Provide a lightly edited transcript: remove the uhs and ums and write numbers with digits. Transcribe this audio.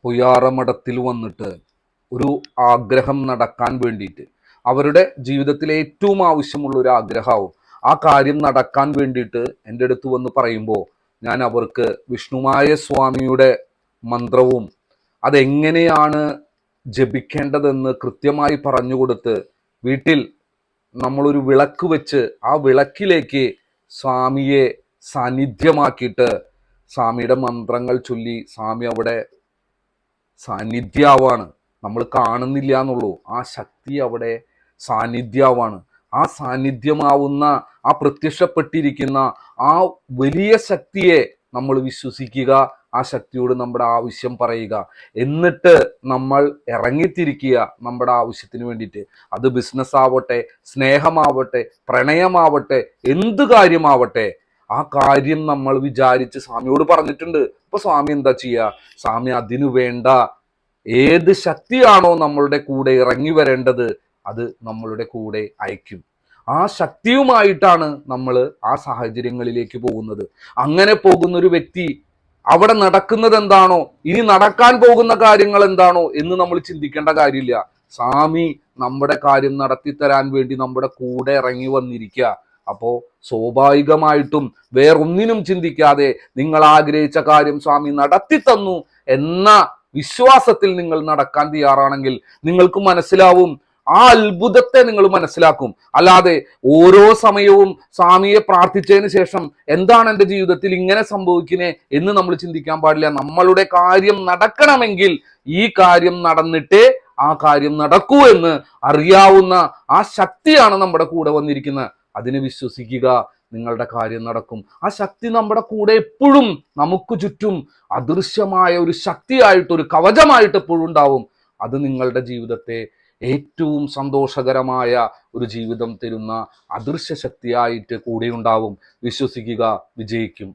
പൊയ്യാറമഠത്തിൽ വന്നിട്ട് ഒരു ആഗ്രഹം നടക്കാൻ വേണ്ടിയിട്ട്, അവരുടെ ജീവിതത്തിലെ ഏറ്റവും ആവശ്യമുള്ള ഒരു ആഗ്രഹമാവും, ആ കാര്യം നടക്കാൻ വേണ്ടിയിട്ട് എൻ്റെ അടുത്ത് വന്ന് പറയുമ്പോൾ ഞാൻ അവർക്ക് വിഷ്ണുമായ സ്വാമിയുടെ മന്ത്രവും അതെങ്ങനെയാണ് ജപിക്കേണ്ടതെന്ന് കൃത്യമായി പറഞ്ഞു കൊടുത്ത്, വീട്ടിൽ നമ്മളൊരു വിളക്ക് വെച്ച് ആ വിളക്കിലേക്ക് സ്വാമിയെ സാന്നിധ്യമാക്കിയിട്ട് സ്വാമിയുടെ മന്ത്രങ്ങൾ ചൊല്ലി സ്വാമി അവിടെ സാന്നിധ്യാവാണ്. നമ്മൾ കാണുന്നില്ല എന്നുള്ളൂ, ആ ശക്തി അവിടെ സാന്നിധ്യാവാണ്. ആ സാന്നിധ്യമാവുന്ന, ആ പ്രത്യക്ഷപ്പെട്ടിരിക്കുന്ന ആ വലിയ ശക്തിയെ നമ്മൾ വിശ്വസിക്കുക, ആ ശക്തിയോട് നമ്മുടെ ആവശ്യം പറയുക, എന്നിട്ട് നമ്മൾ ഇറങ്ങിത്തിരിക്കുക നമ്മുടെ ആവശ്യത്തിന് വേണ്ടിയിട്ട്. അത് ബിസിനസ് ആവട്ടെ, സ്നേഹമാവട്ടെ, പ്രണയമാവട്ടെ, എന്ത് കാര്യമാവട്ടെ, ആ കാര്യം നമ്മൾ വിചാരിച്ച് സ്വാമിയോട് പറഞ്ഞിട്ടുണ്ട്. അപ്പൊ സ്വാമി എന്താ ചെയ്യുക? സ്വാമി അതിനു വേണ്ട ഏത് ശക്തിയാണോ നമ്മളുടെ കൂടെ ഇറങ്ങി വരേണ്ടത് അത് നമ്മളുടെ കൂടെ അയക്കും. ആ ശക്തിയുമായിട്ടാണ് നമ്മൾ ആ സാഹചര്യങ്ങളിലേക്ക് പോകുന്നത്. അങ്ങനെ പോകുന്ന ഒരു വ്യക്തി അവിടെ നടക്കുന്നത് എന്താണോ, ഇനി നടക്കാൻ പോകുന്ന കാര്യങ്ങൾ എന്താണോ എന്ന് നമ്മൾ ചിന്തിക്കേണ്ട കാര്യമില്ല. സ്വാമി നമ്മുടെ കാര്യം നടത്തിത്തരാൻ വേണ്ടി നമ്മുടെ കൂടെ ഇറങ്ങി വന്നിരിക്കുക. അപ്പോ സ്വാഭാവികമായിട്ടും വേറൊന്നിനും ചിന്തിക്കാതെ നിങ്ങൾ ആഗ്രഹിച്ച കാര്യം സ്വാമി നടത്തി തന്നു എന്ന വിശ്വാസത്തിൽ നിങ്ങൾ നടക്കാൻ തയ്യാറാണെങ്കിൽ നിങ്ങൾക്ക് മനസ്സിലാവും, ആ അത്ഭുതത്തെ നിങ്ങൾ മനസ്സിലാക്കും. അല്ലാതെ ഓരോ സമയവും സ്വാമിയെ പ്രാർത്ഥിച്ചതിന് ശേഷം എന്താണ് എൻ്റെ ജീവിതത്തിൽ ഇങ്ങനെ സംഭവിക്കുന്നേ എന്ന് നമ്മൾ ചിന്തിക്കാൻ പാടില്ല. നമ്മളുടെ കാര്യം നടക്കണമെങ്കിൽ ഈ കാര്യം നടന്നിട്ടേ ആ കാര്യം നടക്കൂ എന്ന് അറിയാവുന്ന ആ ശക്തിയാണ് നമ്മുടെ കൂടെ വന്നിരിക്കുന്നത്. അതിനെ വിശ്വസിക്കുക, നിങ്ങളുടെ കാര്യം നടക്കും. ആ ശക്തി നമ്മുടെ കൂടെ എപ്പോഴും നമുക്ക് ചുറ്റും അദൃശ്യമായ ഒരു ശക്തിയായിട്ട്, ഒരു കവചമായിട്ട് എപ്പോഴും ഉണ്ടാവും. അത് നിങ്ങളുടെ ജീവിതത്തെ ഏറ്റവും സന്തോഷകരമായ ഒരു ജീവിതം തരുന്ന അദൃശ്യ ശക്തിയായിട്ട് കൂടെ ഉണ്ടാവും. വിശ്വസിക്കുക, വിജയിക്കും.